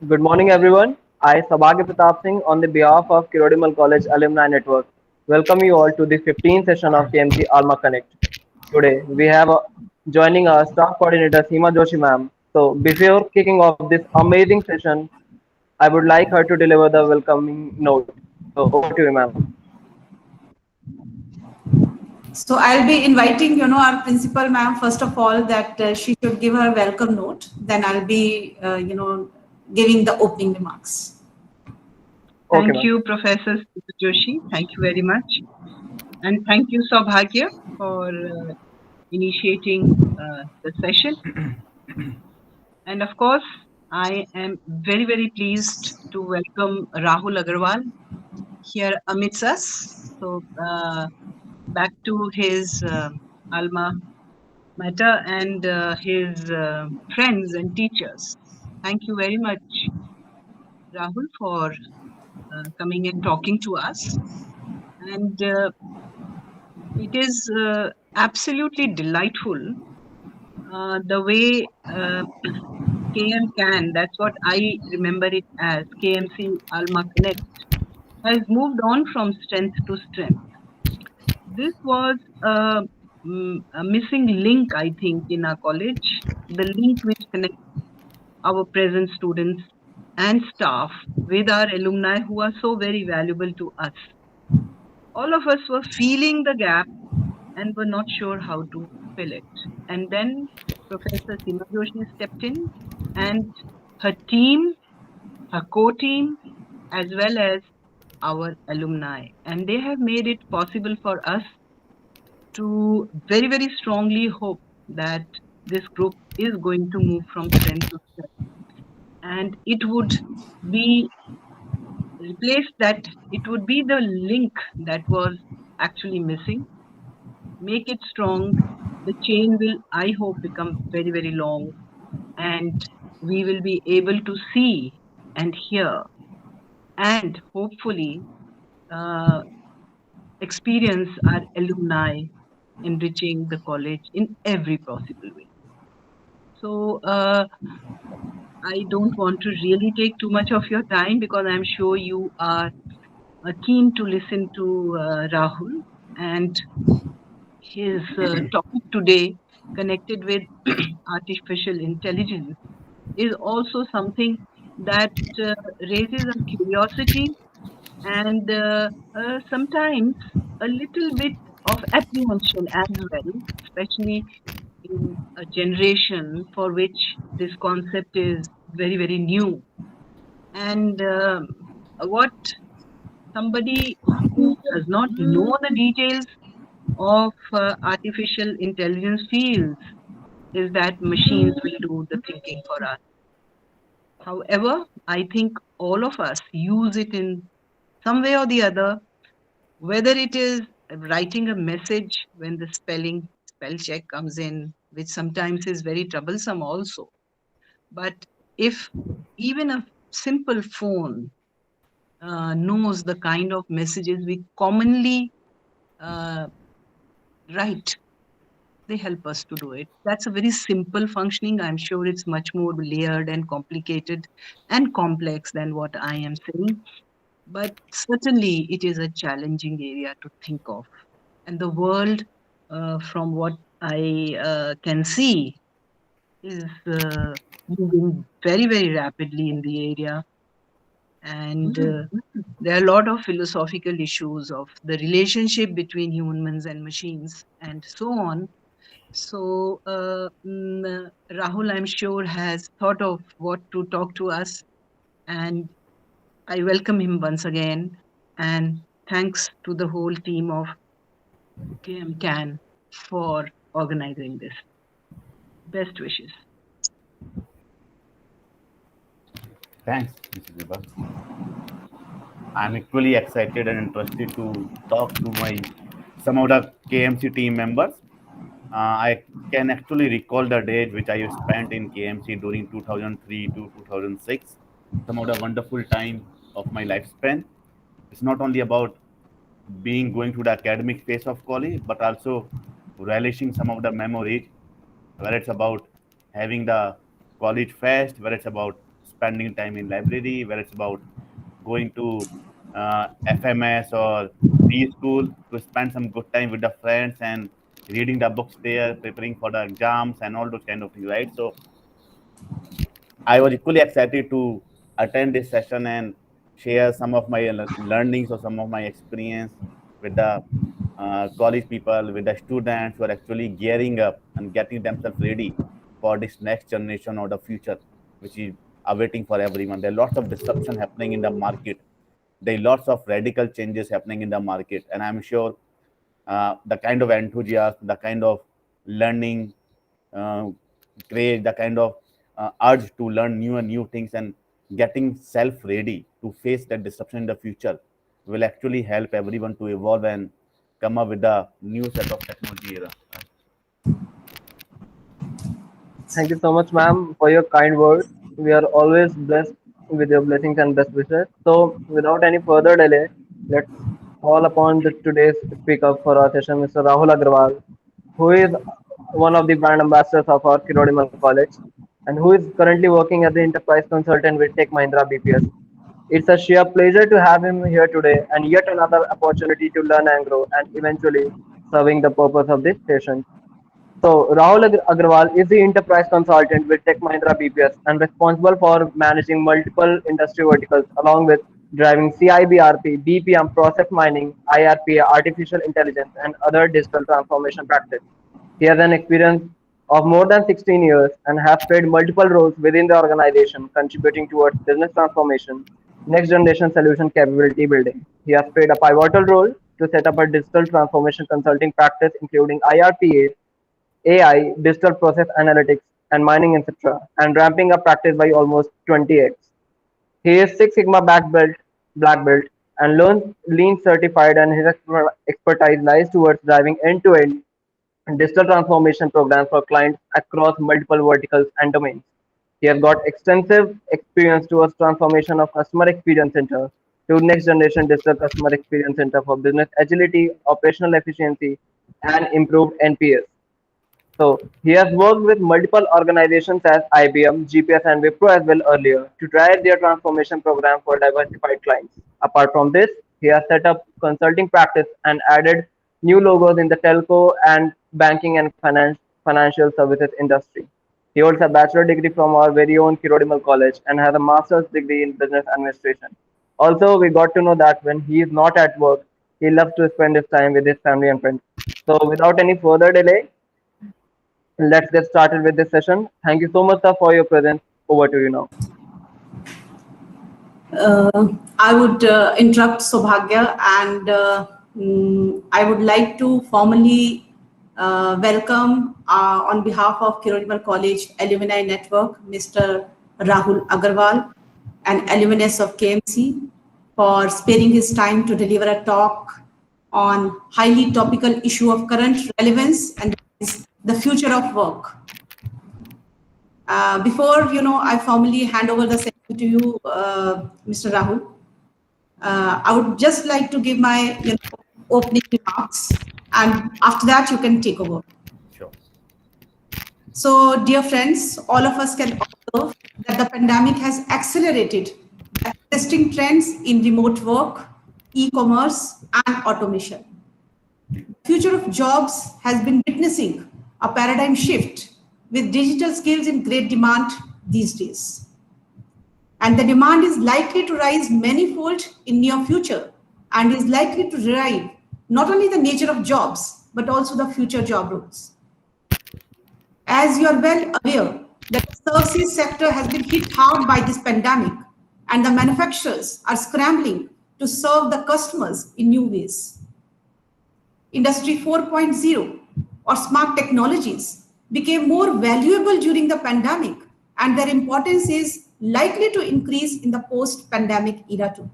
Good morning, everyone. I, Sabagya Pratap Singh, on the behalf of Kirori Mal College Alumni Network, welcome you all to the 15th session of KMC Alma Connect. Today, we have joining our staff coordinator Seema Joshi ma'am. So, before kicking off this amazing session, I would like her to deliver the welcoming note. So, over to you, ma'am. So I'll be inviting, our principal ma'am, first of all, that she should give her welcome note. Then I'll be, giving the opening remarks. Okay, Thank ma'am. you, Professor Joshi. Thank you very much. And thank you, Saubhagya, for initiating the session. And of course, I am very, very pleased to welcome Rahul Agarwal here amidst us. So, back to his alma mater and his friends and teachers. Thank you very much, Rahul, for coming and talking to us. And it is absolutely delightful the way KM Can, that's what I remember it as, KMC Alma Connect, has moved on from strength to strength. This was a missing link, I think, in our college, the link which connects our present students and staff with our alumni who are so very valuable to us. All of us were feeling the gap and were not sure how to fill it. And then Professor Seema Joshi stepped in, and her team, her co-team, as well as our alumni. And they have made it possible for us to very, very strongly hope that this group is going to move from strength to strength. And it would be replaced that, it would be the link that was actually missing. Make it strong. The chain will, I hope, become very, very long, and we will be able to see and hear and hopefully uh, experience our alumni enriching the college in every possible way. So, I don't want to really take too much of your time because I'm sure you are keen to listen to Rahul, and his topic today, connected with artificial intelligence, is also something that raises a curiosity and sometimes a little bit of apprehension as well, especially in a generation for which this concept is very, very new. And what somebody who does not know the details of artificial intelligence feels is that machines will do the thinking for us. However, I think all of us use it in some way or the other, whether it is writing a message when the spell check comes in, which sometimes is very troublesome also. But if even a simple phone knows the kind of messages we commonly uh, write, they help us to do it. That's a very simple functioning. I'm sure it's much more layered and complicated and complex than what I am saying. But certainly it is a challenging area to think of. And the world, from what I can see, is moving very, very rapidly in the area. And there are a lot of philosophical issues of the relationship between humans and machines and so on. So, Rahul, I'm sure, has thought of what to talk to us, and I welcome him once again. And thanks to the whole team of KM Can for organizing this. Best wishes. Thanks, Mrs. Vibha. I'm equally excited and interested to talk to my some of the KMC team members. I can actually recall the days which I spent in KMC during 2003 to 2006. Some of the wonderful time of my lifespan. It's not only about being going through the academic phase of college, but also relishing some of the memories, where it's about having the college fest, where it's about spending time in library, whether it's about going to FMS or B school to spend some good time with the friends and reading the books there, preparing for the exams and all those kind of things, right? So I was equally excited to attend this session and share some of my learnings or some of my experience with the college people, with the students who are actually gearing up and getting themselves ready for this next generation or the future, which is awaiting for everyone. There are lots of disruption happening in the market. There are lots of radical changes happening in the market, and I'm sure the kind of enthusiasm, the kind of learning uh, craze, the kind of urge to learn new and new things and getting self ready to face that disruption in the future will actually help everyone to evolve and come up with a new set of technology era. Thank you so much, ma'am, for your kind words. We are always blessed with your blessings and best wishes. So, without any further delay, let's call upon the today's speaker for our session, Mr. Rahul Agarwal, who is one of the brand ambassadors of our Kirori Mal College and who is currently working as the enterprise consultant with Tech Mahindra BPS. It's a sheer pleasure to have him here today and yet another opportunity to learn and grow and eventually serving the purpose of this session. So Rahul Agarwal is the enterprise consultant with Tech Mahindra BPS and responsible for managing multiple industry verticals along with driving CIBRP, BPM, process mining, IRPA, artificial intelligence, and other digital transformation practices. He has an experience of more than 16 years and has played multiple roles within the organization, contributing towards business transformation, next generation solution capability building. He has played a pivotal role to set up a digital transformation consulting practice, including IRPA, AI, digital process analytics, and mining, etc., and ramping up practice by almost 20x. He is Six Sigma black belt, and Lean certified, and his expertise lies towards driving end-to-end digital transformation programs for clients across multiple verticals and domains. He has got extensive experience towards transformation of customer experience center to next generation digital customer experience center for business agility, operational efficiency, and improved NPS. So he has worked with multiple organizations as IBM, GPS, and Wipro as well earlier to drive their transformation program for diversified clients. Apart from this, he has set up consulting practice and added new logos in the telco and banking and financial services industry. He holds a bachelor degree from our very own Kirori Mal College and has a master's degree in business administration. Also, we got to know that when he is not at work, he loves to spend his time with his family and friends. So, without any further delay, let's get started with this session. Thank you so much, sir, for your presence. Over to you now. I would interrupt Sobhagya and I would like to formally welcome on behalf of Kirori Mal College Alumni Network, Mr. Rahul Agarwal, an alumnus of KMC, for sparing his time to deliver a talk on highly topical issue of current relevance and the future of work. Before I formally hand over the session to you, Mr. Rahul, I would just like to give my opening remarks, and after that you can take over. Sure. So, dear friends, all of us can observe that the pandemic has accelerated the existing trends in remote work, e-commerce, and automation. The future of jobs has been witnessing a paradigm shift with digital skills in great demand these days. And the demand is likely to rise manifold in near future and is likely to derive not only the nature of jobs, but also the future job roles. As you are well aware, that the services sector has been hit hard by this pandemic and the manufacturers are scrambling to serve the customers in new ways. Industry 4.0 or smart technologies became more valuable during the pandemic, and their importance is likely to increase in the post-pandemic era too.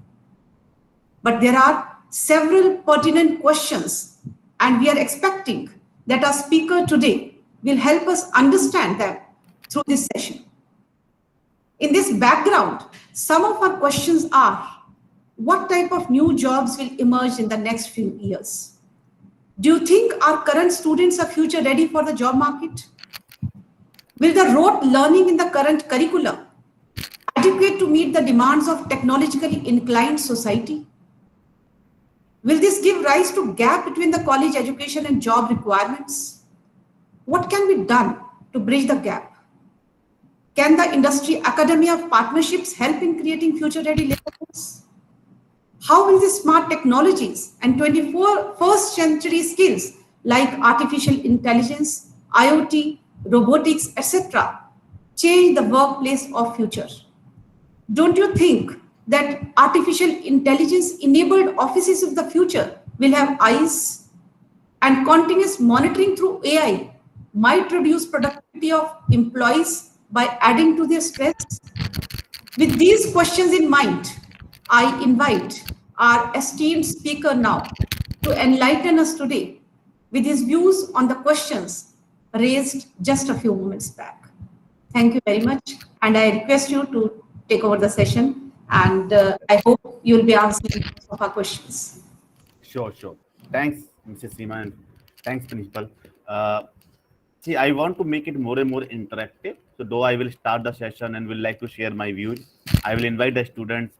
But there are several pertinent questions, and we are expecting that our speaker today will help us understand them through this session. In this background, some of our questions are: what type of new jobs will emerge in the next few years? Do you think our current students are future ready for the job market? Will the rote learning in the current curriculum adequately adequate to meet the demands of technologically inclined society? Will this give rise to gap between the college education and job requirements? What can be done to bridge the gap? Can the industry academia partnerships help in creating future ready labor force? How will the smart technologies and 21st century skills like artificial intelligence, IoT, robotics, etc., change the workplace of future? Don't you think that artificial intelligence enabled offices of the future will have eyes, and continuous monitoring through AI might reduce productivity of employees by adding to their stress? With these questions in mind, I invite our esteemed speaker now to enlighten us today with his views on the questions raised just a few moments back. Thank you very much, and I request you to take over the session, and I hope you'll be answering most of our questions. Sure, sure. Thanks, Mrs. Seema, and thanks, Principal. Uh, See, I want to make it more and more interactive. So, though I will start the session and will like to share my views, I will invite the students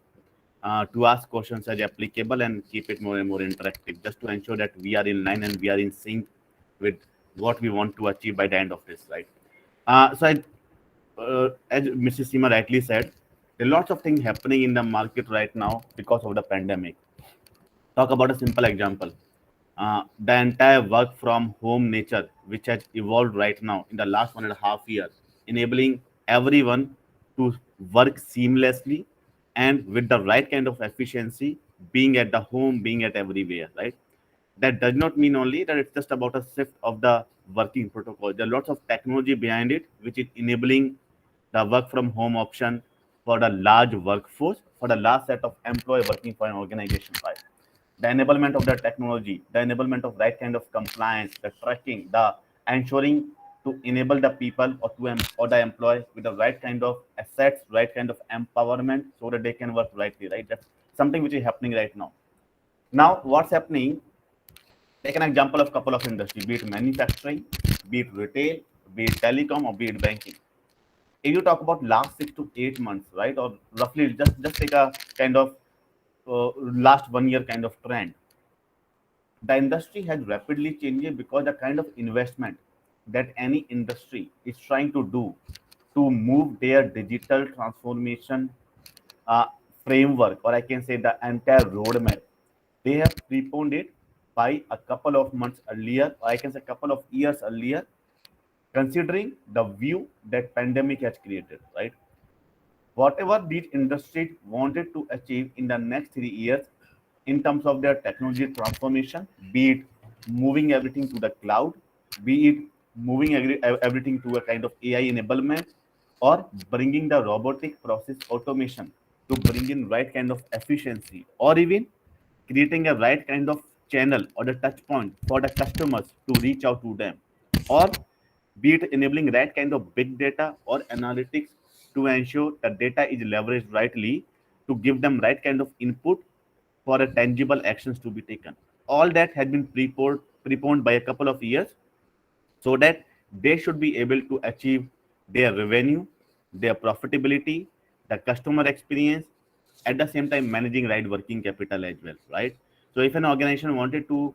to ask questions as applicable and keep it more and more interactive, just to ensure that we are in line and we are in sync with what we want to achieve by the end of this, right? As Mrs. Seema rightly said, there are lots of things happening in the market right now because of the pandemic. Talk about a simple example. The entire work from home nature, which has evolved right now in the last 1.5 years, enabling everyone to work seamlessly and with the right kind of efficiency, being at the home, being at everywhere, right? That does not mean only that it's just about a shift of the working protocol. There are lots of technology behind it, which is enabling the work from home option for the large workforce, for the large set of employee working for an organization, right? The enablement of the technology, the enablement of right kind of compliance, the tracking, the ensuring to enable the people or or the employee with the right kind of assets, right kind of empowerment, so that they can work rightly, right? That's something which is happening right now. Now, what's happening? Take an example of couple of industries, be it manufacturing, be it retail, be it telecom, or be it banking. If you talk about last 6 to 8 months, right, or roughly just take a kind of last 1 year kind of trend, the industry has rapidly changed because the kind of investment that any industry is trying to do to move their digital transformation uh, framework, or I can say the entire roadmap, they have preponed it by a couple of months earlier, or I can say a couple of years earlier, considering the view that pandemic has created, right? Whatever these industries wanted to achieve in the next 3 years in terms of their technology transformation, be it moving everything to the cloud, be it moving everything to a kind of AI enablement, or bringing the robotic process automation to bring in right kind of efficiency, or even creating a right kind of channel or the touch point for the customers to reach out to them, or be it enabling right kind of big data or analytics to ensure that data is leveraged rightly to give them right kind of input for a tangible actions to be taken. All that has been preponed by a couple of years, so that they should be able to achieve their revenue, their profitability, the customer experience, at the same time managing right working capital as well, right? So if an organization wanted to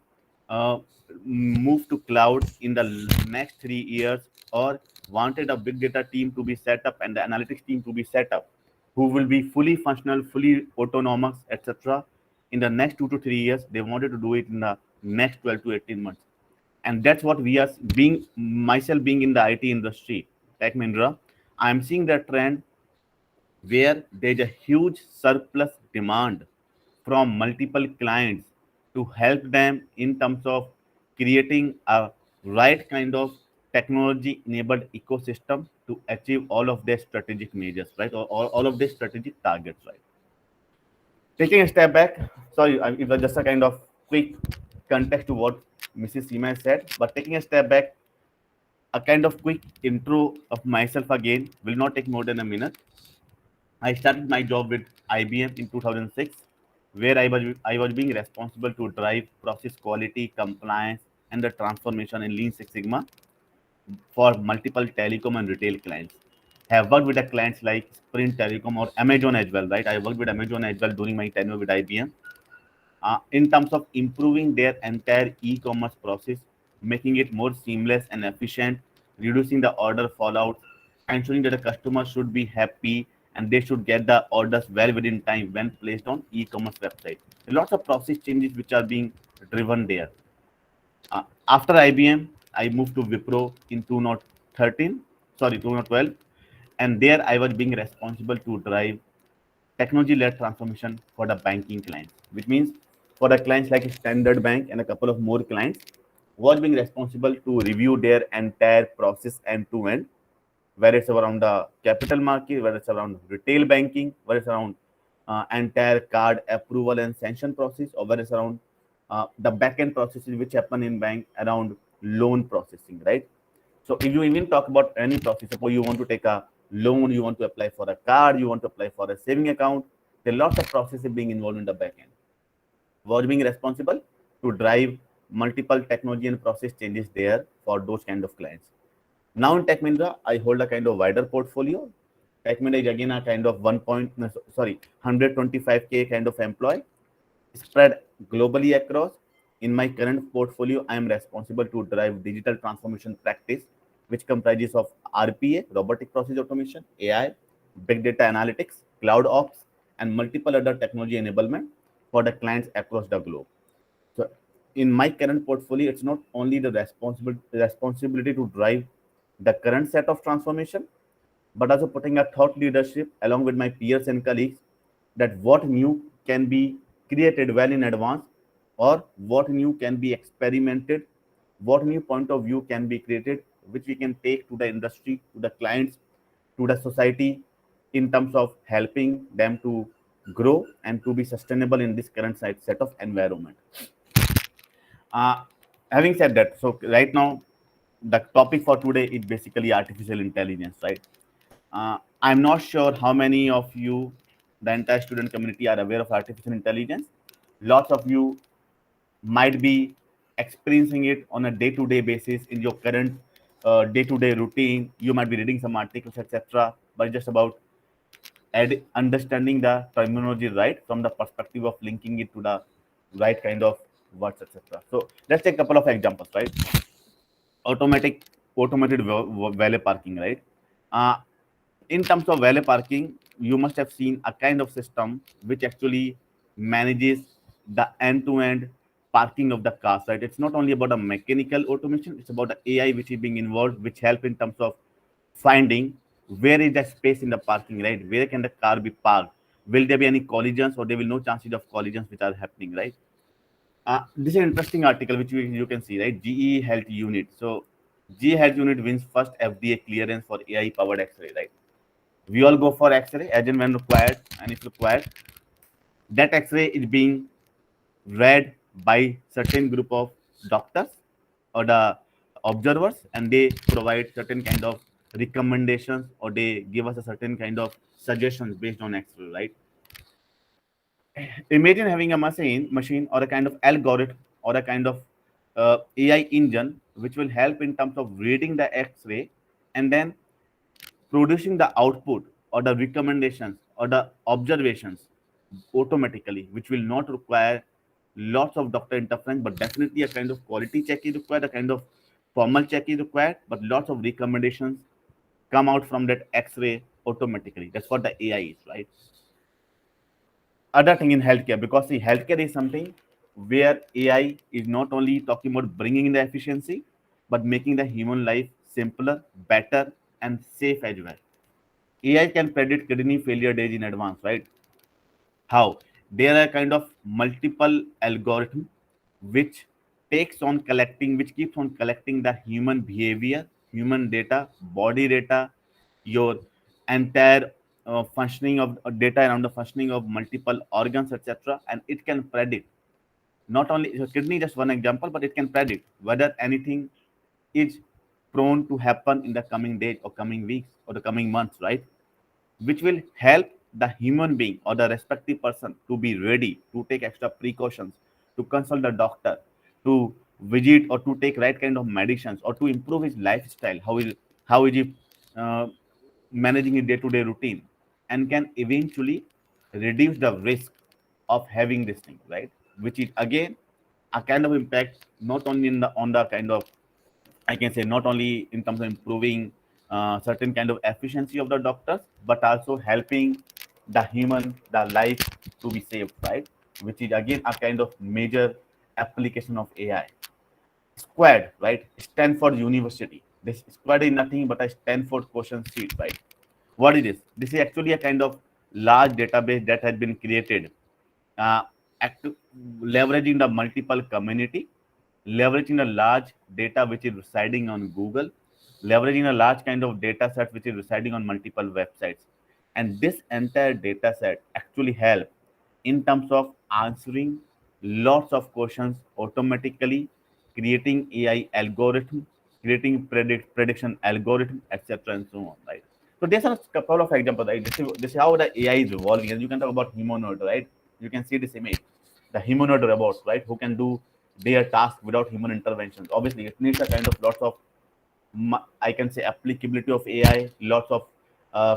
uh, move to cloud in the next 3 years, or wanted a big data team to be set up and the analytics team to be set up, who will be fully functional, fully autonomous, etc., in the next 2 to 3 years, they wanted to do it in the next 12 to 18 months. And that's what we are being, myself being in the IT industry, Tech Mahindra, I'm seeing that trend where there's a huge surplus demand from multiple clients to help them in terms of creating a right kind of technology enabled ecosystem to achieve all of their strategic measures, right? Or all of their strategic targets, right? Taking a step back, sorry, it was just a kind of quick context to what Mrs. Seema said, but taking a step back, a kind of quick intro of myself again will not take more than a minute. I started my job with IBM in 2006, where I was being responsible to drive process quality, compliance, and the transformation in Lean Six Sigma for multiple telecom and retail clients. Have worked with the clients like Sprint Telecom or Amazon as well, right? I worked with Amazon as well during my tenure with IBM, in terms of improving their entire e-commerce process, making it more seamless and efficient, reducing the order fallout, ensuring that the customer should be happy and they should get the orders well within time when placed on e-commerce website. Lots of process changes which are being driven there. After IBM, I moved to Wipro in 2013, sorry, 2012, and there I was being responsible to drive technology-led transformation for the banking clients, which means for the clients like Standard Bank and a couple of more clients, was being responsible to review their entire process end to end, whether it's around the capital market, whether it's around retail banking, whether it's around entire card approval and sanction process, or whether it's around the back-end processes which happen in bank around loan processing, right? So if you even talk about any process, suppose you want to take a loan, you want to apply for a card, you want to apply for a saving account, there are lots of processes being involved in the back end. Was being responsible to drive multiple technology and process changes there for those kind of clients. Now in Tech Mahindra, I hold a kind of wider portfolio. Tech Mahindra is again a kind of 125K kind of employee spread globally across. In my current portfolio, I am responsible to drive digital transformation practice, which comprises of RPA, robotic process automation, AI, big data analytics, cloud ops, and multiple other technology enablement for the clients across the globe. So in my current portfolio, it's not only the responsibility to drive the current set of transformation, but also putting a thought leadership along with my peers and colleagues that what new can be created well in advance, or what new can be experimented, what new point of view can be created, which we can take to the industry, to the clients, to the society, in terms of helping them to grow and to be sustainable in this current set of environment. Uh, Having said that, so right now the topic for today is basically artificial intelligence, right? I'm not sure how many of you, the entire student community, are aware of artificial intelligence. Lots of you might be experiencing it on a day-to-day basis in your current day-to-day routine. You might be reading some articles, etc. But just about understanding the terminology right from the perspective of linking it to the right kind of words, etc. So let's take a couple of examples, right? automatic Automated valet parking, right? uh, in terms of valet parking, you must have seen a kind of system which actually manages the end-to-end parking of the cars, right? It's not only about a mechanical automation, it's about the AI which is being involved, which help in terms of finding where is the space in the parking, right? Where can the car be parked? Will there be any collisions, or there will no chances of collisions which are happening, right? This is an interesting article which you can see, right? GE Health Unit. So GE Health Unit wins first FDA clearance for AI powered X-ray, right? We all go for X-ray as and when required, and if required, that X-ray is being read by certain group of doctors or the observers, and they provide certain kind of recommendations, or they give us a certain kind of suggestions based on X-ray, right? Imagine having a machine or a kind of algorithm or a kind of AI engine which will help in terms of reading the X-ray and then producing the output or the recommendations or the observations automatically, which will not require lots of doctor interference, but definitely a kind of quality check is required, a kind of formal check is required, but lots of recommendations come out from that X-ray automatically. That's what the AI is, right? Other thing in healthcare, because see, healthcare is something where AI is not only talking about bringing in the efficiency, but making the human life simpler, better, and safe as well. AI can predict kidney failure days in advance, right? How? There are kind of multiple algorithm which which keeps on collecting the human behavior, human data, body data, your entire functioning of data around the functioning of multiple organs, etc. And it can predict not only so kidney, just one example, but it can predict whether anything is prone to happen in the coming days or coming weeks or the coming months, right? Which will help the human being or the respective person to be ready to take extra precautions, to consult the doctor, to visit or to take right kind of medicines, or to improve his lifestyle. How is he uh, managing a day-to-day routine, and can eventually reduce the risk of having this thing, right? Which is again a kind of impact not only in the on the kind of, I can say, not only in terms of improving certain kind of efficiency of the doctors, but also helping the life to be saved, right? Which is again a kind of major application of AI. Squared, right? Stanford University. This squared is nothing but a Stanford question sheet, right? What is this? This is actually a kind of large database that has been created, uh, act- leveraging the multiple community, leveraging a large data which is residing on Google, leveraging a large kind of data set which is residing on multiple websites. And this entire data set actually help in terms of answering lots of questions automatically, creating AI algorithm, creating prediction algorithm, etc. and so on, right? So there's a couple of examples, right? This is how the AI is evolving. And you can talk about humanoid, right? You can see this image, the humanoid robots, right? Who can do their task without human intervention. Obviously, it needs a kind of lots of, I can say, applicability of AI, lots of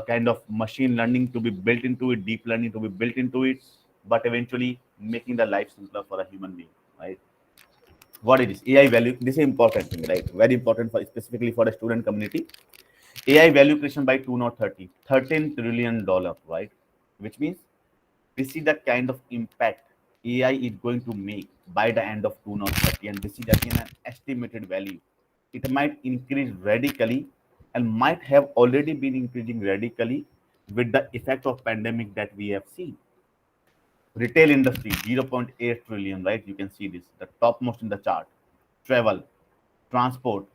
kind of machine learning to be built into it, deep learning to be built into it, but eventually making the life simpler for a human being, right? What it is AI value? This is important thing, right? Very important for specifically for the student community. AI value creation by 2030, $13 trillion, right? Which means this is the kind of impact AI is going to make by the end of 2030, and this is again an estimated value. It might increase radically and might have already been increasing radically with the effect of pandemic that we have seen. Retail industry 0.8 trillion, right? You can see this, the topmost in the chart. Travel, transport,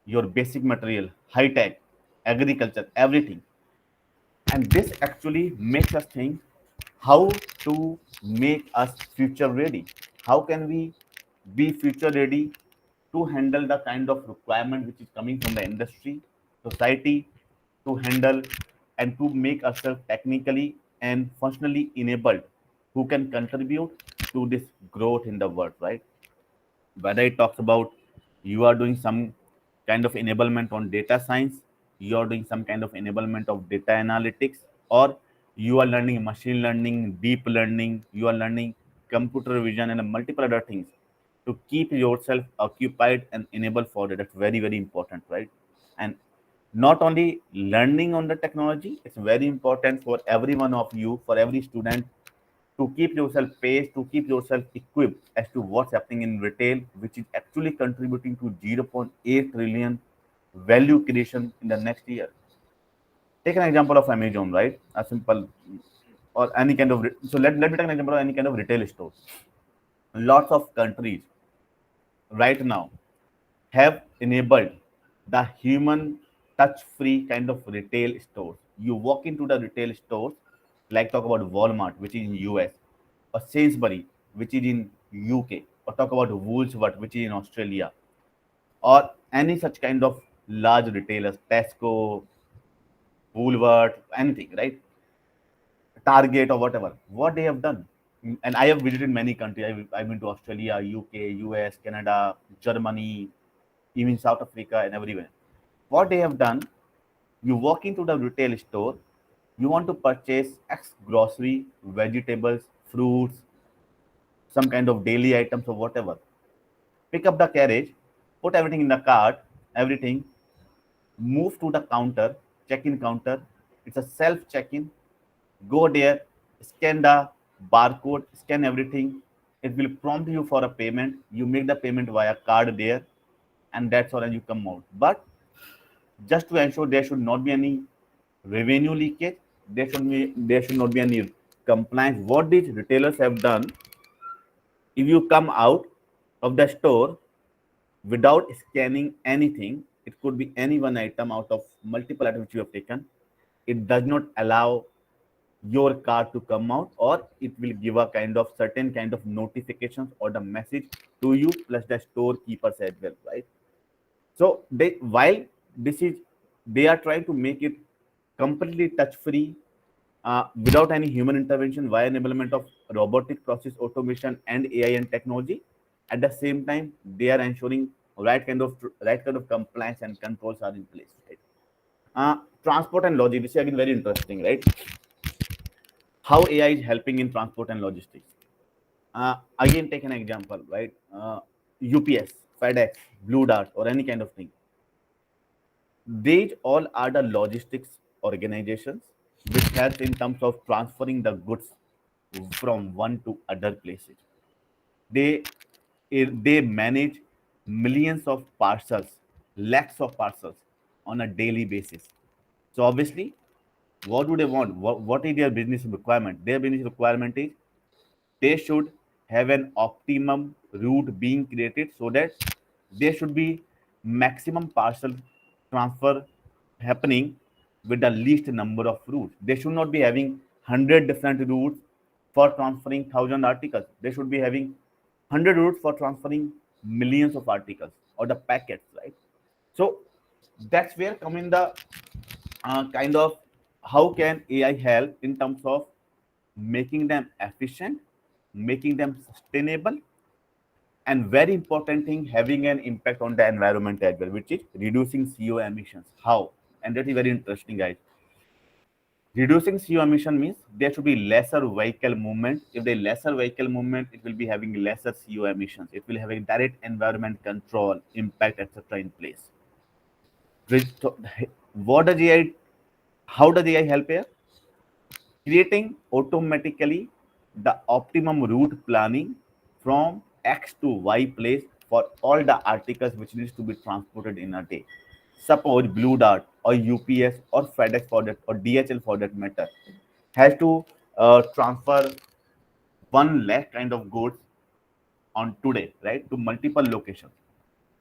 your basic material, high tech, agriculture, everything. And this actually makes us think how to make us future ready. How can we be future ready to handle the kind of requirement which is coming from the industry, society, to handle and to make ourselves technically and functionally enabled, who can contribute to this growth in the world, right? Whether it talks about you are doing some kind of enablement on data science, you are doing some kind of enablement of data analytics, or you are learning machine learning, deep learning, you are learning computer vision and multiple other things to keep yourself occupied and enabled for it. That's very, very important, right? And not only learning on the technology, it's very important for every one of you, for every student, to keep yourself paced, to keep yourself equipped as to what's happening in retail, which is actually contributing to 0.8 trillion value creation in the next year. Take an example of Amazon, right? A simple, or any kind of, so let me take an example of any kind of retail store. Lots of countries right now have enabled the human touch-free kind of retail stores. You walk into the retail stores, like talk about Walmart, which is in US, or Sainsbury, which is in UK, or talk about Woolworth, which is in Australia, or any such kind of large retailers, Tesco, Woolworth, anything, right? Target or whatever, what they have done. And I have visited many countries. I've been to Australia, UK, US, Canada, Germany, even South Africa, and everywhere. What they have done, you walk into the retail store, you want to purchase X grocery, vegetables, fruits, some kind of daily items or whatever. Pick up the carriage, put everything in the cart, everything, move to the counter, check-in counter. It's a self check-in. Go there, scan the barcode, scan everything. It will prompt you for a payment. You make the payment via card there, and that's all, and you come out. But just to ensure there should not be any revenue leakage, there should not be any compliance. What these retailers have done, if you come out of the store without scanning anything, it could be any one item out of multiple items you have taken. It does not allow your card to come out, or it will give a kind of certain kind of notifications or the message to you plus the storekeepers as well, right? So they, while this is, they are trying to make it completely touch free, without any human intervention via enablement of robotic process automation and AI and technology. At the same time, they are ensuring right kind of compliance and controls are in place. Right? Transport and logistics. This is again very interesting, right? How AI is helping in transport and logistics. Again, take an example, right? UPS, FedEx, Blue Dart, or any kind of thing. These all are the logistics organizations which help in terms of transferring the goods from one to other places. They they manage millions of parcels, lakhs of parcels on a daily basis. So obviously, what do they want? What is their business requirement? Their business requirement is they should have an optimum route being created so that there should be maximum parcel transfer happening with the least number of routes. They should not be having 100 different routes for transferring 1,000 articles. They should be having 100 routes for transferring millions of articles or the packets, right? So that's where come in the kind of how can AI help in terms of making them efficient, making them sustainable, and very important thing, having an impact on the environment as well, which is reducing CO emissions. How? And that is very interesting, guys. Reducing CO emission means there should be lesser vehicle movement. If there is lesser vehicle movement, it will be having lesser CO emissions. It will have a direct environment control, impact, etc. in place. So, what does AI? How does AI help here? Creating automatically the optimum route planning from X to Y place for all the articles which needs to be transported in a day. Suppose Blue Dart or UPS or FedEx for that or DHL for that matter has to transfer 1 lakh kind of goods on today, right, to multiple locations.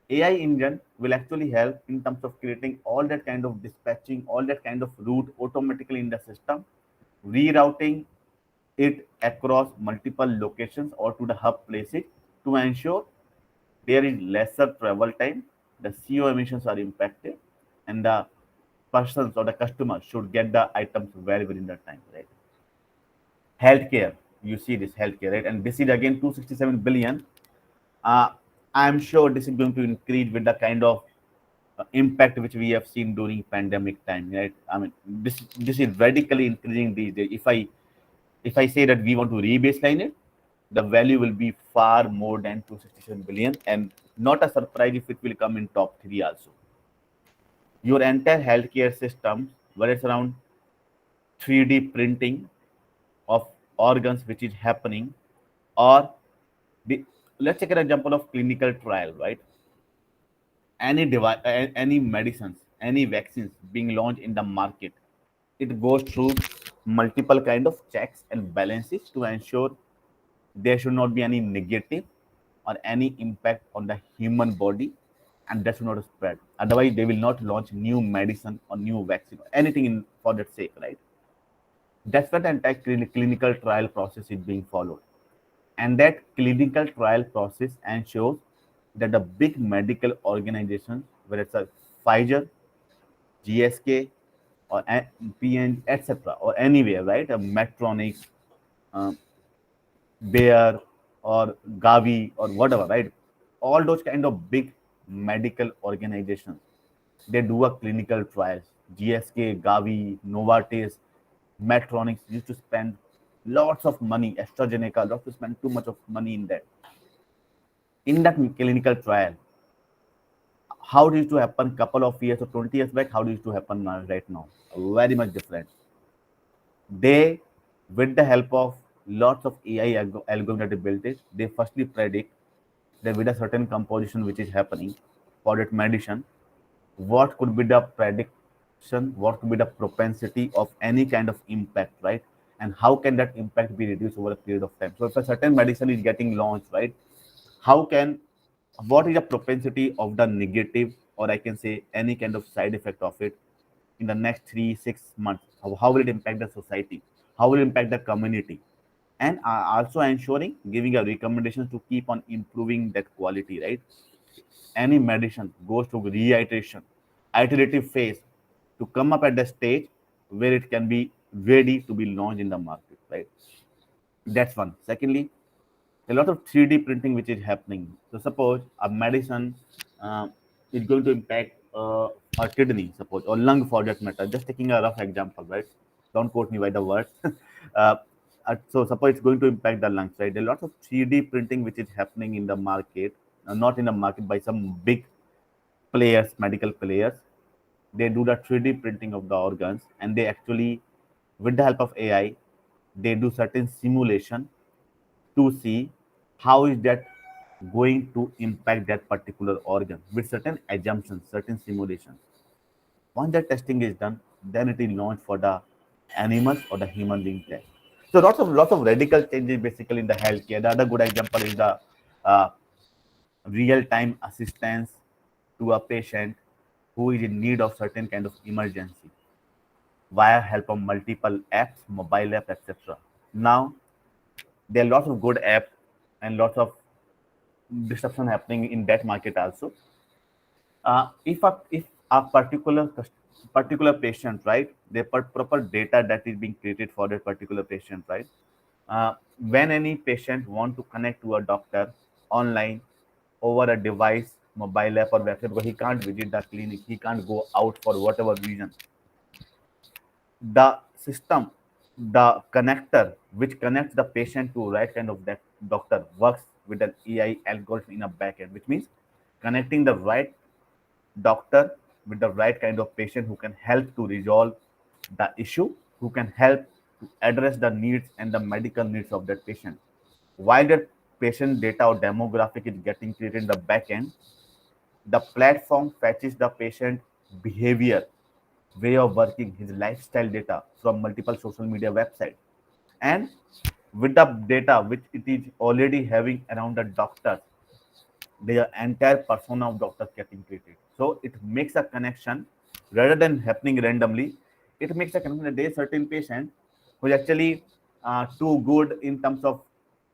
AI engine will actually help in terms of creating all that kind of dispatching, all that kind of route automatically in the system, rerouting it across multiple locations or to the hub places to ensure there is lesser travel time, the CO emissions are impacted, and the persons or the customers should get the items very within that time, right? Healthcare, you see this healthcare, right? And this is again 267 billion. uh, I'm sure this is going to increase with the kind of impact which we have seen during pandemic time, right? I mean, this is radically increasing these days. If I say that we want to rebaseline it, the value will be far more than 267 billion, and not a surprise if it will come in top three also. Your entire healthcare system, where it's around 3D printing of organs which is happening, or the, let's take an example of clinical trial, right? Any device, any medicines, any vaccines being launched in the market, it goes through multiple kind of checks and balances to ensure there should not be any negative or any impact on the human body, and that should not spread. Otherwise, they will not launch new medicine or new vaccine or anything in for that sake, right? That's what the entire clinical trial process is being followed. And that clinical trial process ensures that the big medical organizations, whether it's a Pfizer, GSK, or PN, etc., or anywhere, right? A Medtronic, uh, Bayer, or Gavi, or whatever, right? All those kind of big medical organizations, they do a clinical trials. GSK, Gavi, Novartis, Medtronics used to spend lots of money. AstraZeneca, lots to spend too much of money in that. In that clinical trial, how it used to happen couple of years or 20 years back, how it used to happen right now? Very much different. They, with the help of lots of AI algorithm that they built it, they firstly predict that with a certain composition which is happening for that medicine, what could be the prediction, what could be the propensity of any kind of impact, right? And how can that impact be reduced over a period of time? So if a certain medicine is getting launched, right, how can, what is the propensity of the negative, or I can say any kind of side effect of it in the next 3 6 months? How will it impact the society? How will it impact the community? And also ensuring giving a recommendation to keep on improving that quality, right? Any medicine goes to reiteration, iterative phase to come up at the stage where it can be ready to be launched in the market, right? That's one. Secondly, a lot of 3D printing which is happening. So suppose a medicine is going to impact or kidney, suppose, or lung for that matter. Just taking a rough example, right? Don't quote me by the word. uh, so suppose it's going to impact the lungs, right? There are lots of 3D printing which is happening in the market, not in the market by some big players, medical players. They do the 3D printing of the organs, and they actually, with the help of AI, they do certain simulation to see how is that going to impact that particular organ with certain assumptions, certain simulations. Once that testing is done, then it is launched for the animals or the human being test. So lots of radical changes basically in the healthcare. The other good example is the uh, real time assistance to a patient who is in need of certain kind of emergency via help of multiple apps, mobile apps, etc. Now there are lots of good apps and lots of disruption happening in that market also. If a particular patient, right, the proper data that is being created for that particular patient, right, when any patient want to connect to a doctor online over a device, mobile app or website, because he can't visit the clinic, he can't go out for whatever reason, the system, the connector which connects the patient to right kind of that doctor works with an AI algorithm in a backend, which means connecting the right doctor with the right kind of patient who can help to resolve the issue, who can help to address the needs and the medical needs of that patient. While that patient data or demographic is getting created in the back end, the platform fetches the patient behavior, way of working, his lifestyle data from multiple social media websites. And with the data which it is already having around the doctor, the entire persona of doctors getting treated. So it makes a connection rather than happening randomly. It makes a connection that there is certain patient who is actually too good in terms of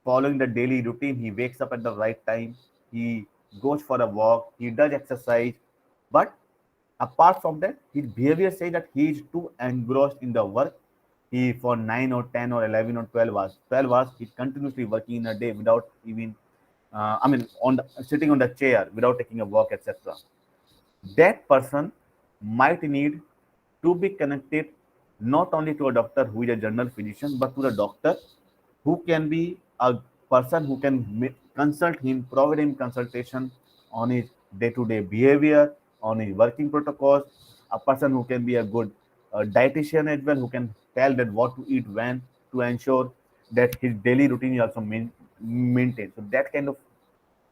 following the daily routine. He wakes up at the right time. He goes for a walk. He does exercise. But apart from that, his behavior says that he is too engrossed in the work. He for 9 or 10 or 11 or 12 hours, 12 hours, he's continuously working in a day without even sitting on the chair without taking a walk, etc. That person might need to be connected not only to a doctor who is a general physician, but to the doctor who can be a person who can consult him, provide him consultation on his day-to-day behavior, on his working protocols, a person who can be a good dietitian as well, who can tell that what to eat when to ensure that his daily routine is also maintained. So that kind of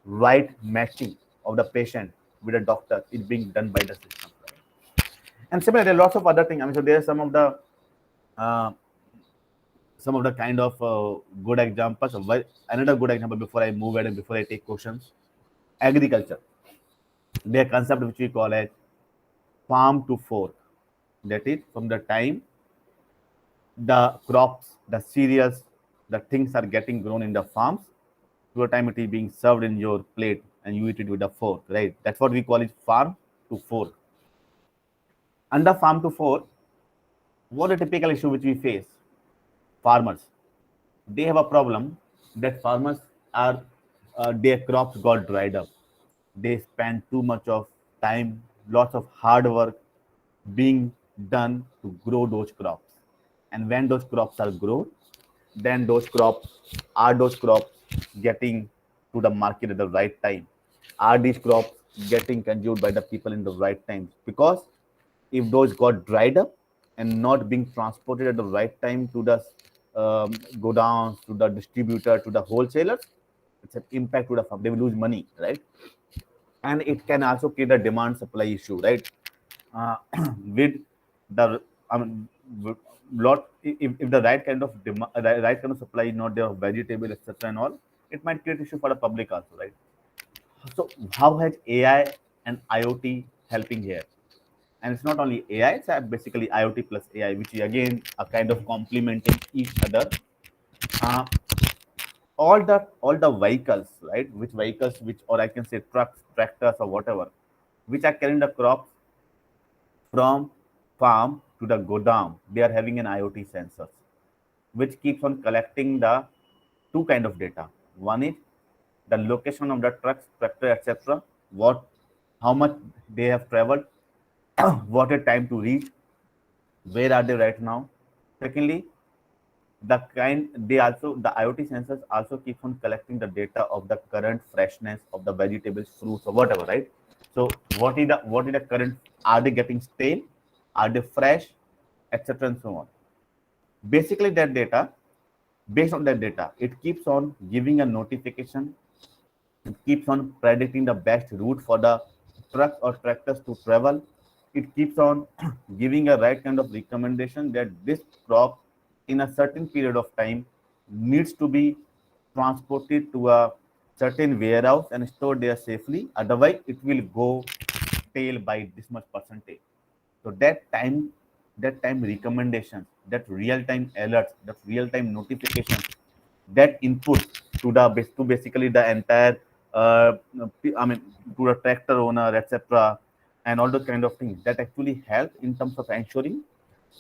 right matching of the patient with a doctor is being done by the system. And similarly, there are lots of other things. I mean, so there are uh, some of the kind of good examples. Another good example before I move ahead and before I take questions, agriculture. Their concept which we call as farm to fork. That is from the time the crops, the cereals, the things are getting grown in the farms to the time it is being served in your plate and you eat it with a fork, right? That's what we call it farm to fork. Under farm to fork, what a typical issue which we face? Farmers. They have a problem that farmers are their crops got dried up. They spend too much of time, lots of hard work being done to grow those crops. And when those crops are grown, then those crops getting to the market at the right time? Are these crops getting consumed by the people in the right time? Because if those got dried up and not being transported at the right time to the godowns, to the distributor, to the wholesalers, it's an impact to the farm. They will lose money, right? And it can also create a demand supply issue, right? With the I mean, lot if the right kind of demand, right kind of supply is not there of vegetable, etc., and all, it might create issue for the public also, right? So how has AI and IoT helping here? And it's not only AI; it's basically IoT plus AI, which is again a kind of complementing each other. Uh, all the vehicles, right? Which vehicles, which or I can say trucks, tractors, or whatever, which are carrying the crops from farm to the godown, they are having an IoT sensors, which keeps on collecting the two kind of data. One is the location of the trucks, tractor, etc. What, how much they have traveled, what a time to reach, where are they right now. Secondly, the IoT sensors also keep on collecting the data of the current freshness of the vegetables, fruits, or whatever, right? So what is the current? Are they getting stale? Are they fresh, etc. and so on. Basically, that data, based on that data, it keeps on giving a notification. It keeps on predicting the best route for the trucks or tractors to travel. It keeps on giving a right kind of recommendation that this crop in a certain period of time needs to be transported to a certain warehouse and stored there safely. Otherwise, it will go stale by this much percentage. So that time recommendations, that real time alerts, that real time notifications, that input to basically the entire I mean to the tractor owner, etc., and all those kind of things that actually help in terms of ensuring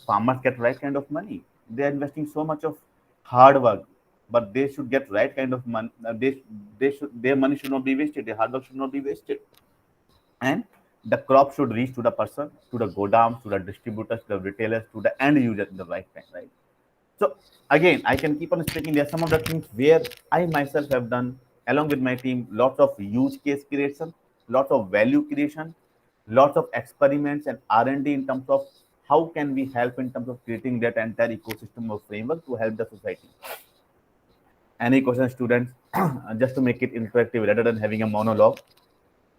farmers get right kind of money. They are investing so much of hard work, but they should get right kind of money. Their money should not be wasted. Their hard work should not be wasted, and the crop should reach to the person, to the godowns, to the distributors, to the retailers, to the end user in the right time, right? So again, I can keep on speaking. There are some of the things where I myself have done along with my team, lots of use case creation, lots of value creation, lots of experiments and R&D in terms of how can we help in terms of creating that entire ecosystem of framework to help the society. Any questions, students? Just to make it interactive rather than having a monologue,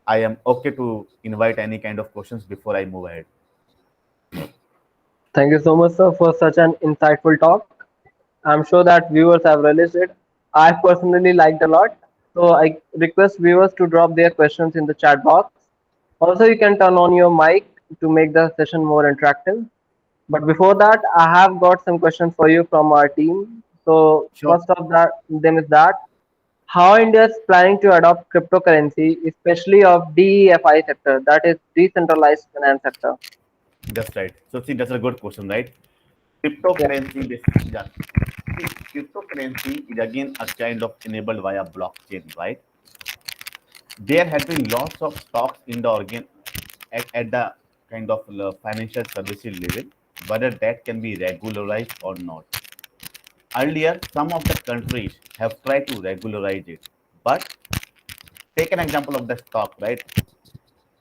I am okay to invite any kind of questions before I move ahead. Thank you so much, sir, for such an insightful talk. I'm sure that viewers have relished it. I personally liked a lot. So I request viewers to drop their questions in the chat box. Also, you can turn on your mic to make the session more interactive. But before that, I have got some questions for you from our team. So Sure. first of that them is that how India is planning to adopt cryptocurrency, especially of DEFI sector, that is decentralized finance sector. That's right. So see, that's a good question, right? Yeah. Cryptocurrency, yeah. See, cryptocurrency is again a kind of enabled via blockchain, right? There has been lots of talks in the at the kind of financial services level, whether that can be regularized or not. Earlier, some of the countries have tried to regularize it, but take an example of the stock, right?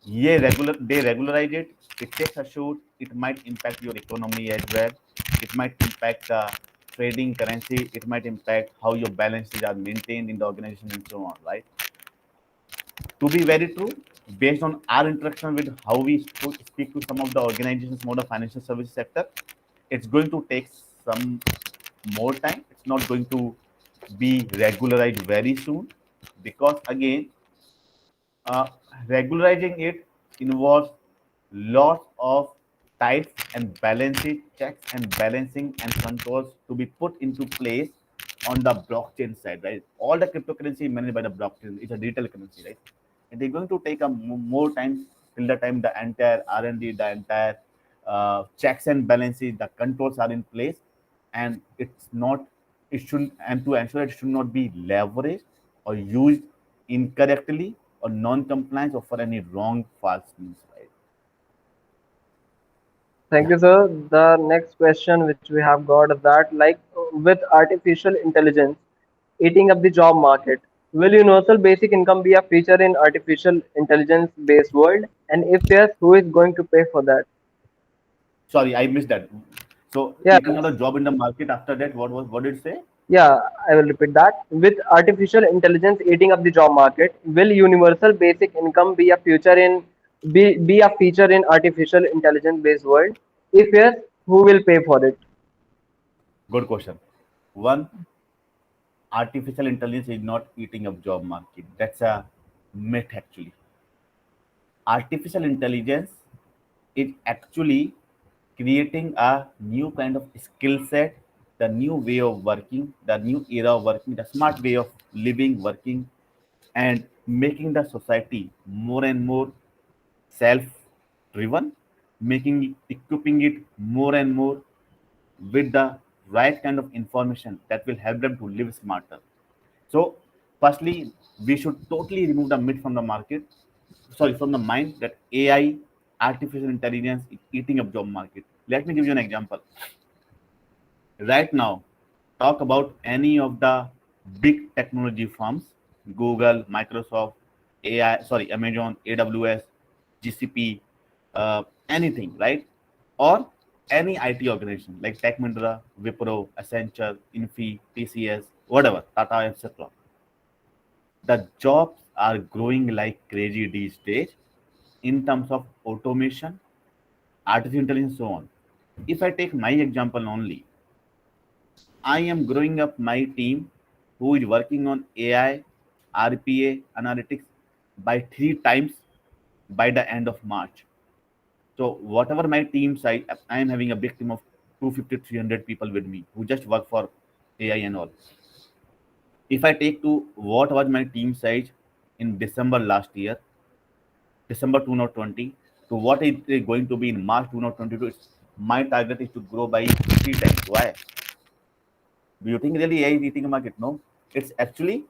They regularize it. It takes a shoot. It might impact your economy as well. It might impact the trading currency. It might impact how your balances are maintained in the organization and so on, right? To be very true, based on our interaction with how we speak to some of the organizations, some of the financial services sector, it's going to take some more time. It's not going to be regularized very soon because again, uh, regularizing it involves lots of types and balancing checks and balancing and controls to be put into place on the blockchain side, right? All the cryptocurrency managed by the blockchain is a digital currency, right? And they're going to take a more time till the time the entire R&D, the entire checks and balances, the controls are in place, and it's not, it should, and to ensure it should not be leveraged or used incorrectly or non-compliance or for any wrong false means, right? Thank Yeah. you, sir. The next question which we have got is that, like, with artificial intelligence eating up the job market, will universal basic income be a feature in artificial intelligence based world? And if yes, who is going to pay for that? Sorry, I missed that. So Yeah, eating another job in the market after that, what did it say? yeah, I will repeat that. With artificial intelligence eating up the job market, will universal basic income be a future in be a feature in artificial intelligence based world? If yes, who will pay for it? Good question. One, artificial intelligence is not eating up job market. That's a myth actually. Artificial intelligence is actually creating a new kind of skill set, the new way of working, the new era of working, the smart way of living, working, and making the society more and more self driven, equipping it more and more with the right kind of information that will help them to live smarter. So, firstly, we should totally remove the myth from the market, sorry, from the mind that AI artificial intelligence eating up job market. Let me give you an example. Right now, talk about any of the big technology firms, Google, Microsoft, Amazon, AWS, GCP, anything, right? Or any IT organization like Tech Mahindra, Wipro, Accenture, Infi, TCS, whatever, Tata, etc. The jobs are growing like crazy these days in terms of automation, artificial intelligence, so on. If I take my example only, I am growing up my team who is working on AI, RPA analytics by 3 times by the end of March. So whatever my team size, I am having a big team of 250, 300 people with me who just work for AI and all. If I take to what was my team size in December last year, December 2020, to what it is going to be in March 2022, my target is to grow by 3 times. Why? Do you think really AI is eating a market? No, it's actually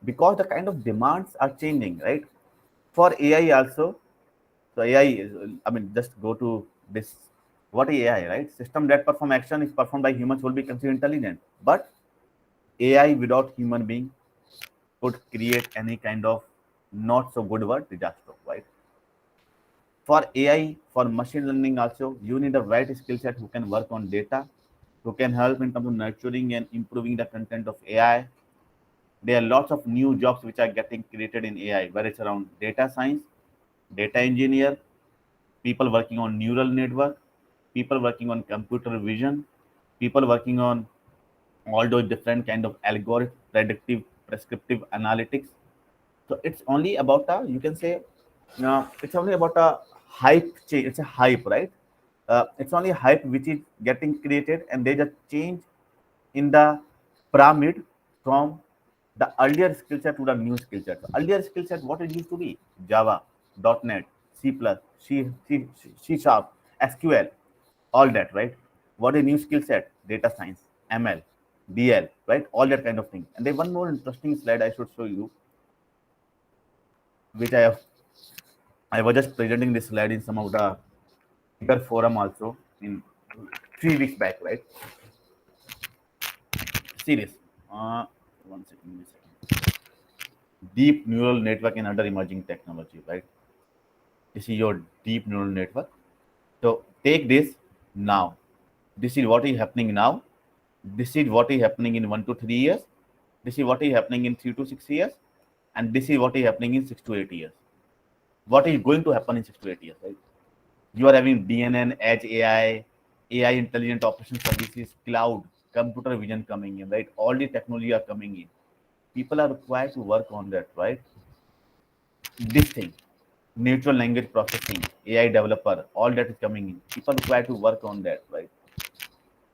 because the kind of demands are changing, right? For AI also, so AI is, I mean, just go to this. What is AI, right? System that perform action is performed by humans will be considered intelligent. But AI without human being could create any kind of not so good word disaster, right? For AI, for machine learning also, you need a right skill set who can work on data, who can help in terms of nurturing and improving the content of AI. There are lots of new jobs which are getting created in AI, whether it's around data science, data engineer, people working on neural network, people working on computer vision, people working on all those different kind of algorithm, predictive, prescriptive analytics. So it's only about a, you can say, it's only about a hype change. It's a hype, right? It's only hype which is getting created, and there's a change in the pyramid from the earlier skill set to the new skill set. So earlier skill set, what it used to be? Java, .NET, C++, C Sharp, SQL, all that, right? What a new skill set? Data science, ML, DL, right? All that kind of thing. And there's one more interesting slide I should show you, which I was just presenting this slide in some of the bigger forum also in 3 weeks back, right? See this. Uh, one second, one second. Deep neural network and other emerging technology, right? This is your deep neural network. So take this now. This is what is happening now. This is what is happening in 1 to 3 years. This is what is happening in 3 to 6 years, and this is what is happening in 6 to 8 years. What is going to happen in 6 to 8 years, right? You are having DNN, Edge AI, AI intelligent operation services, cloud, computer vision coming in, right? All the technology are coming in. People are required to work on that, right? This thing, natural language processing, AI developer, all that is coming in. People required to work on that, right?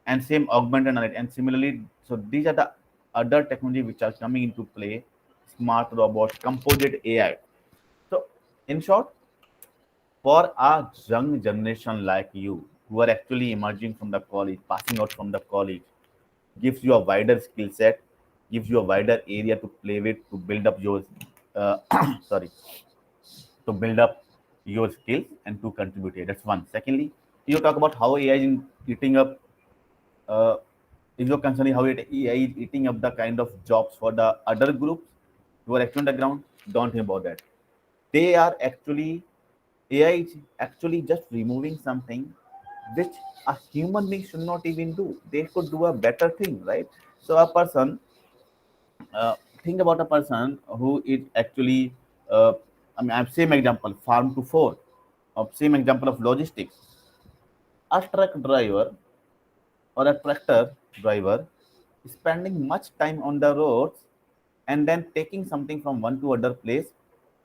And same augmented analytics. And similarly, so these are the other technology which are coming into play, smart robots, composite AI. So in short, for a young generation like you who are actually emerging from the college, passing out from the college, gives you a wider skill set, gives you a wider area to play with to build up your uh, sorry, to build up your skills and to contribute here. That's one. Secondly, you talk about how AI is eating up. Uh, if you're concerning how AI is eating up the kind of jobs for the other groups who are actually on the ground, don't think about that. They are actually AI is actually just removing something which a human being should not even do. They could do a better thing, right? So a person, uh, think about a person who is actually, I mean, I'm same example, farm to fork, of same example of logistics. A truck driver or a tractor driver spending much time on the roads and then taking something from one to other place,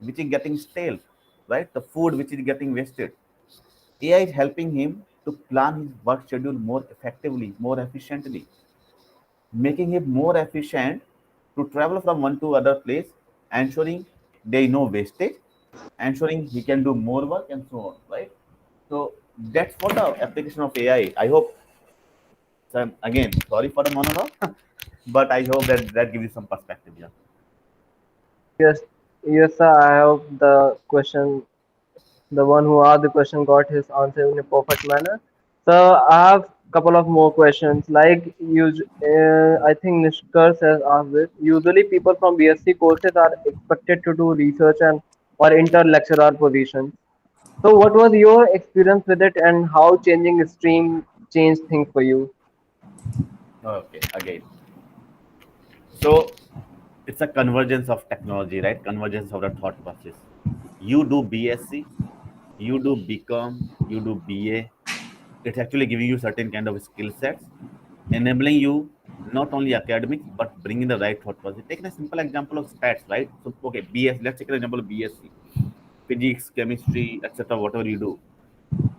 which is getting stale, right? The food which is getting wasted. AI is helping him to plan his work schedule more effectively, more efficiently, making him more efficient to travel from one to other place, ensuring there is no wastage, ensuring he can do more work and so on, right? So that's what the application of AI. I hope. So again, sorry for the monologue, but I hope that that gives you some perspective. Yes, yes, sir. I hope the question The one who asked the question got his answer in a perfect manner. So I have couple of more questions. I think Nishkars has asked this. Usually, people from BSc courses are expected to do research and or inter lecturer positions. So, what was your experience with it, and how changing stream changed things for you? Okay, again. So it's a convergence of technology, right? Convergence of the thought process. You do BSc, you do BCom, you do BA. It's actually giving you certain kind of skill sets, enabling you not only academics but bringing the right thought process. Taking a simple example of stats, right? So okay, BS. Let's take an example of BSc, physics, chemistry, etc. Whatever you do,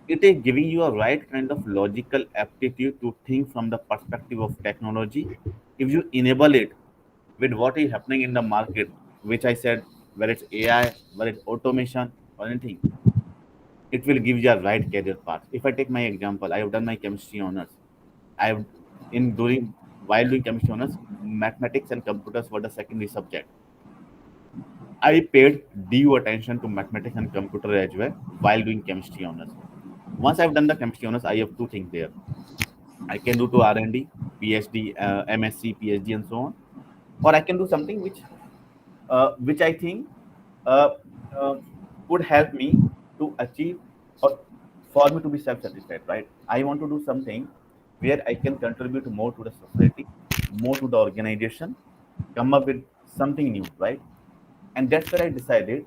it is giving you a right kind of logical aptitude to think from the perspective of technology. If you enable it with what is happening in the market, which I said, whether it's AI, whether it's automation or anything, it will give you a right career path. If I take my example, I have done my chemistry honors. I have in doing while doing chemistry honors, mathematics and computers were the secondary subject. I paid due attention to mathematics and computer as well while doing chemistry honors. Once I've done the chemistry honors, I have two things there. I can do to R&D, PhD, MSc, PhD, and so on, or I can do something which I think uh, uh, would help me to achieve or for me to be self-satisfied. Right? I want to do something where I can contribute more to the society, more to the organization, come up with something new. Right? And that's where I decided,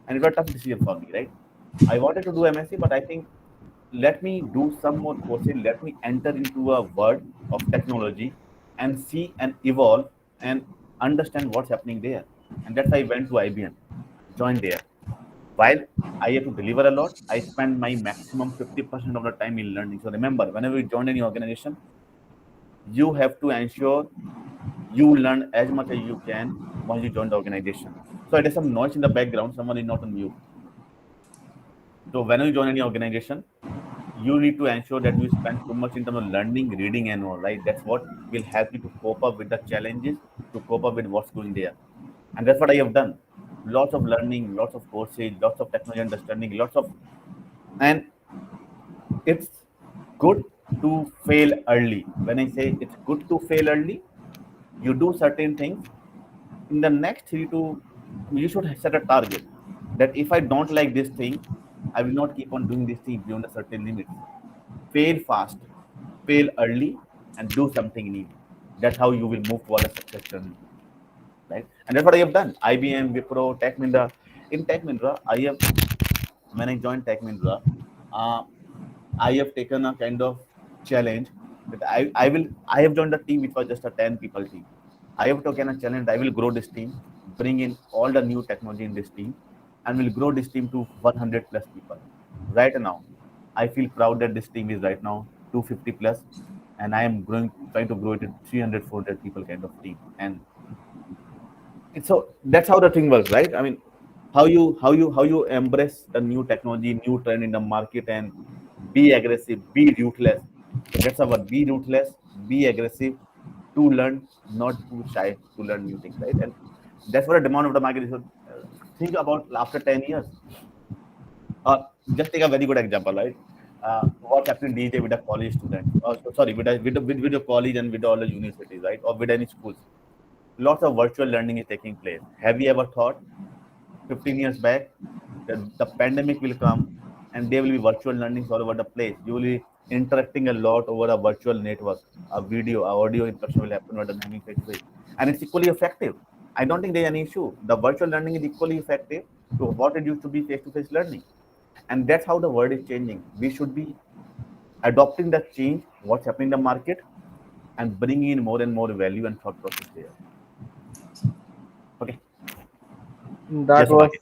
and it was a tough decision for me. Right? I wanted to do MSc, but I think let me do some more courses. Let me enter into a world of technology and see and evolve and understand what's happening there. And that's why I went to IBM, joined there. While I have to deliver a lot, I spend my maximum 50% of the time in learning. So remember, whenever you join any organization, you have to ensure you learn as much as you can once you join the organization. So it is some noise in the background, someone is not on mute. So whenever you join any organization, you need to ensure that you spend too much in terms of learning, reading, and all, right? That's what will help you to cope up with the challenges, to cope up with what's going there. And that's what I have done. Lots of learning, lots of courses, lots of technology understanding, lots of, and it's good to fail early. When I say it's good to fail early, you do certain things in the next three to, you should set a target that if I don't like this thing, I will not keep on doing this thing beyond a certain limits. Fail fast, fail early, and do something new. That's how you will move toward a success journey, right? And that's what I have done. IBM, Wipro, Tech Mahindra. In Tech Mahindra, I have when I joined Tech Mahindra, uh, I have taken a kind of challenge that I have joined a team which was just a 10 people team. I have taken a challenge. I will grow this team, bring in all the new technology in this team, and will grow this team to 100 plus people. Right now, I feel proud that this team is right now 250 plus, and I am growing, trying to grow it to 300, 400 people kind of team. And so that's how the thing works, right? I mean, how you embrace the new technology, new trend in the market, and be aggressive, be ruthless. So that's our word: be ruthless, be aggressive, to learn, not too shy to learn new things, right? And that's what the demand of the market is. So, think about after 10 years. Just take a very good example, right? What's happening these days with the college students? Sorry, with your college and with all the universities, right? Or with any schools. Lots of virtual learning is taking place. Have you ever thought 15 years back that the pandemic will come and there will be virtual learnings all over the place? You will be interacting a lot over a virtual network, a video, a audio interaction will happen rather than having face to face. And it's equally effective. I don't think there's any issue. The virtual learning is equally effective to what it used to be face to face learning. And that's how the world is changing. We should be adopting the change, what's happening in the market, and bringing in more and more value and thought process there. Okay. That Yes, was Abhagya.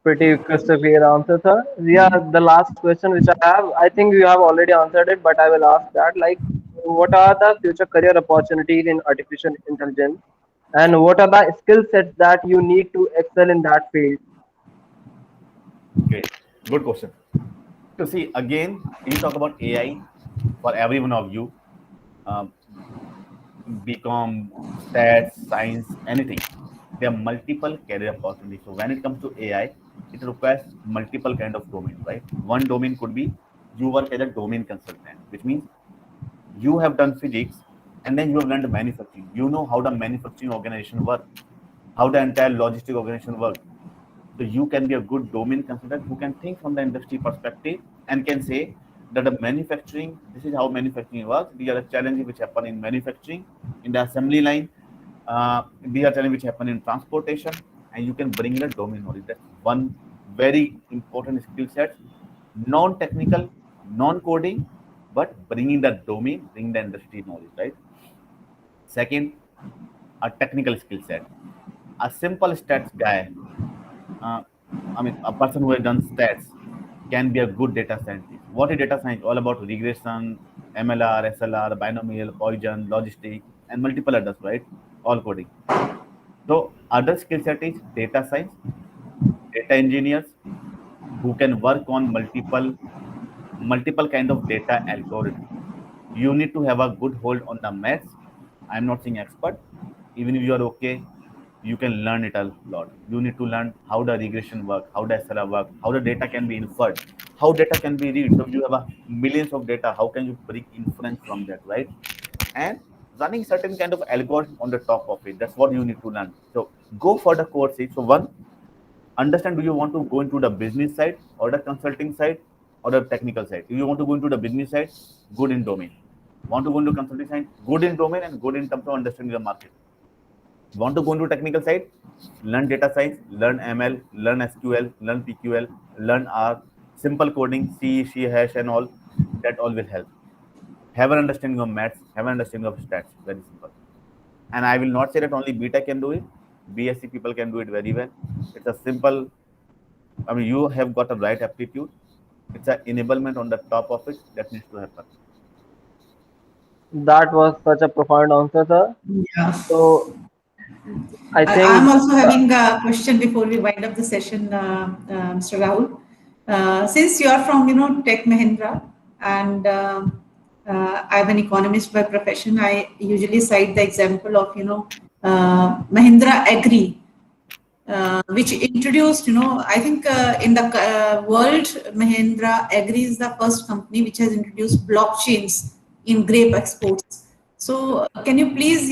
pretty crystal clear answer, sir. Yeah, the last question which I have, I think you have already answered it, but I will ask that. Like, what are the future career opportunities in artificial intelligence, and what are the skill sets that you need to excel in that field? Great. Good question. To see again, you talk about AI for every one of you, um, BCom, stats, science, anything. There are multiple career opportunities. So when it comes to AI, it requires multiple kind of domains, right? One domain could be you work as a domain consultant, which means you have done physics and then you have learned manufacturing. You know how the manufacturing organization works, how the entire logistic organization works. So you can be a good domain consultant who can think from the industry perspective and can say that the manufacturing, this is how manufacturing works. These are the challenges which happen in manufacturing, in the assembly line. These are challenges which happen in transportation, and you can bring the domain knowledge. That's one very important skill set. Non-technical, non-coding, but bringing the domain, bringing the industry knowledge, right? Second, a technical skill set. A simple stats guy, uh, I mean, a person who has done stats can be a good data scientist. What is data science? All about regression, MLR, SLR, binomial, Poisson, logistic, and multiple others, right? All coding. So, other skill set is data science, data engineers who can work on multiple kind of data algorithms. You need to have a good hold on the maths. I'm not saying expert. Even if you are okay, you can learn it a lot. You need to learn how the regression work, how the SLR work, how the data can be inferred, how data can be read. So if you have a millions of data, how can you bring inference from that, right? And running certain kind of algorithm on the top of it. That's what you need to learn. So go for the courses. So one, understand, do you want to go into the business side or the consulting side or the technical side? If you want to go into the business side, good in domain. Want to go into consulting side, good in domain and good in terms of understanding the market. Want to go into technical side, learn data science, learn ML, learn SQL, learn PQL, learn R, simple coding, C, C hash and all. That all will help. Have an understanding of maths, have an understanding of stats. Very simple. And I will not say that only BTech can do it. BSc people can do it very well. It's a simple, I mean, you have got a right aptitude. It's an enablement on the top of it that needs to happen. That was such a profound answer, sir. Yeah. So I I'm think also having a question before we wind up the session, Mr. Rahul. Since you are from, Tech Mahindra, and I'm an economist by profession, I usually cite the example of, Mahindra Agri, which introduced, I think in the world, Mahindra Agri is the first company which has introduced blockchains in grape exports. So, can you please,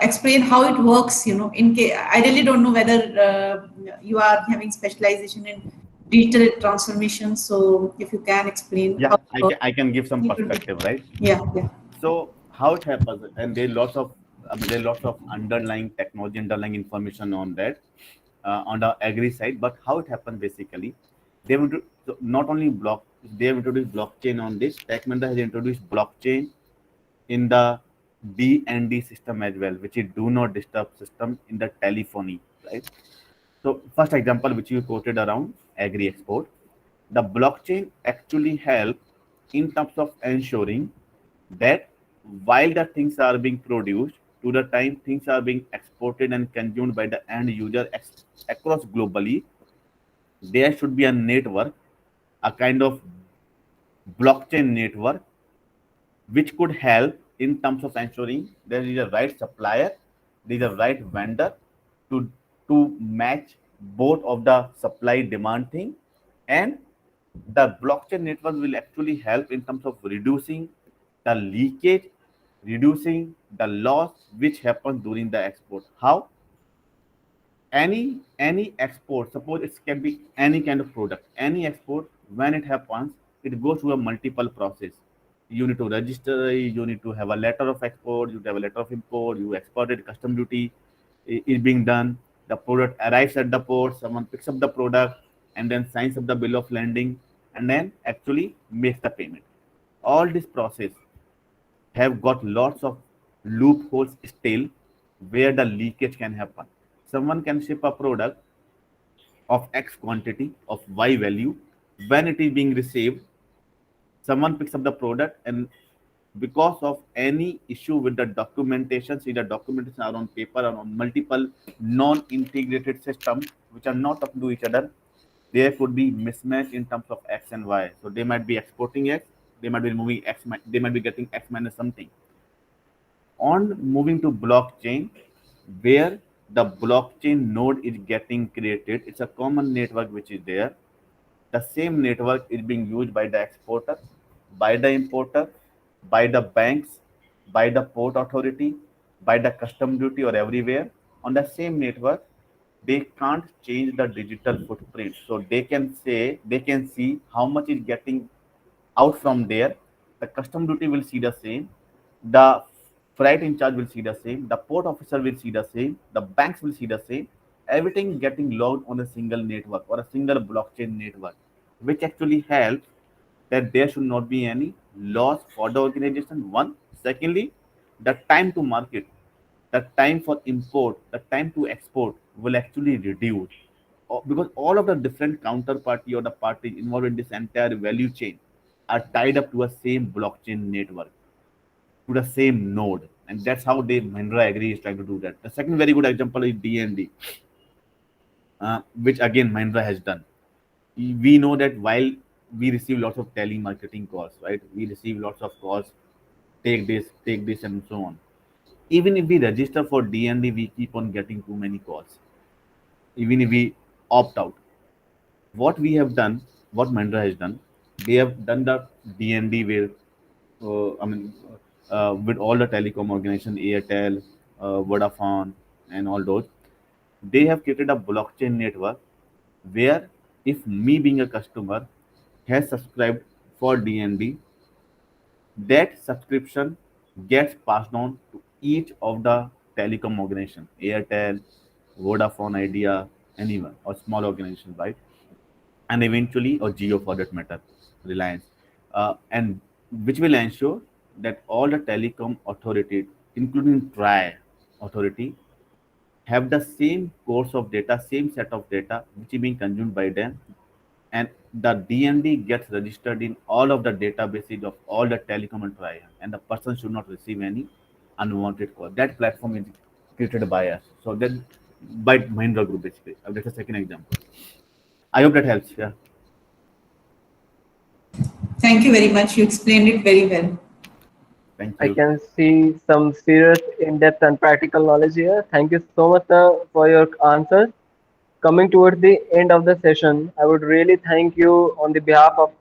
explain how it works? In case I really don't know whether you are having specialization in digital transformation. So, if you can explain Yeah, how it works, I can give some it would be. perspective, right? Yeah, yeah. So how it happens, and there are lots of, I mean, there are lots of underlying technology, underlying information on that, on the agri side. But how it happens basically, they will do, so not only they have introduced blockchain on this. Tech Mahindra has introduced blockchain in the D&D system as well, which is do not disturb system in the telephony, right? So first example which you quoted around agri export, the blockchain actually help in terms of ensuring that while the things are being produced, to the time things are being exported and consumed by the end user across globally, there should be a network, a kind of blockchain network which could help in terms of ensuring there is a right supplier, there is a right vendor to match both of the supply demand thing, and the blockchain network will actually help in terms of reducing the leakage, reducing the loss which happens during the export. How? Any export, suppose it can be any kind of product, any export, when it happens, it goes through a multiple process. You need to register, you need to have a letter of export, you have a letter of import, you exported, custom duty is being done, the product arrives at the port, someone picks up the product and then signs up the bill of landing and then actually makes the payment. All this process have got lots of loopholes still where the leakage can happen. Someone can ship a product of X quantity of Y value. When it is being received, someone picks up the product and because of any issue with the documentation, see the documentation are on paper or on multiple non-integrated systems which are not talking to each other, there could be mismatch in terms of X and Y. So they might be exporting X, they might be removing X, they might be getting X minus something. On moving to blockchain, where the blockchain node is getting created. It's a common network which is there. The same network is being used by the exporter, by the importer, by the banks, by the port authority, by the custom duty or everywhere. On the same network, they can't change the digital footprint. So they can see how much is getting out from there. The custom duty will see the same. The freight in charge will see the same. The port officer will see the same. The banks will see the same. Everything getting logged on a single network or a single blockchain network, which actually helps that there should not be any loss for the organization. One. Secondly, the time to market, the time for import, the time to export will actually reduce. Because all of the different counterparty or the parties involved in this entire value chain are tied up to a same blockchain network, to the same node, and that's how they Mahindra Agri is trying to do that. The second very good example is DND, which again Mahindra has done. We know that while we receive lots of telemarketing calls, right? We receive lots of calls, take this, and so on. Even if we register for DND, we keep on getting too many calls. Even if we opt out, what we have done, what Mahindra has done, they have done the DND where, with all the telecom organization, Airtel, Vodafone, and all those, they have created a blockchain network where if me being a customer has subscribed for DND, that subscription gets passed on to each of the telecom organization, Airtel, Vodafone, Idea, anyone or small organization, right? And eventually, or Geo for that matter, Reliance, and which will ensure that all the telecom authorities, including TRI authority, have the same course of data, same set of data which is being consumed by them, and the DND gets registered in all of the databases of all the telecom and TRI, and the person should not receive any unwanted call. That platform is created by us. So that by Mahindra Group basically. That's a second example. I hope that helps. Yeah. Thank you very much. You explained it very well. Thank I you. can see some serious in-depth and practical knowledge here. Thank you so much, sir, for your answers. Coming towards the end of the session, I would really thank you on the behalf of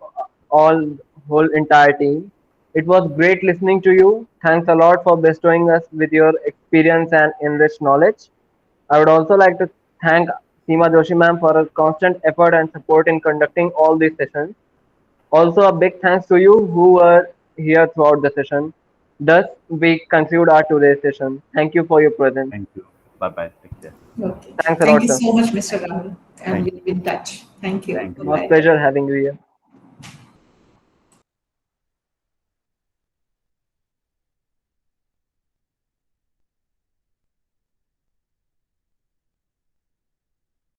all whole entire team. It was great listening to you. Thanks a lot for bestowing us with your experience and enriched knowledge. I would also like to thank Seema Joshi ma'am for her constant effort and support in conducting all these sessions. Also, a big thanks to you who were here throughout the session. Thus, we conclude our today's session. Thank you for your presence. Thank you. Bye bye. Take care. Okay. Thanks a Thank lot, you sir. so much, Mr. Rahul. And Thank we'll you. be in touch. Thank you. Thank It you. was Bye-bye. pleasure having you here.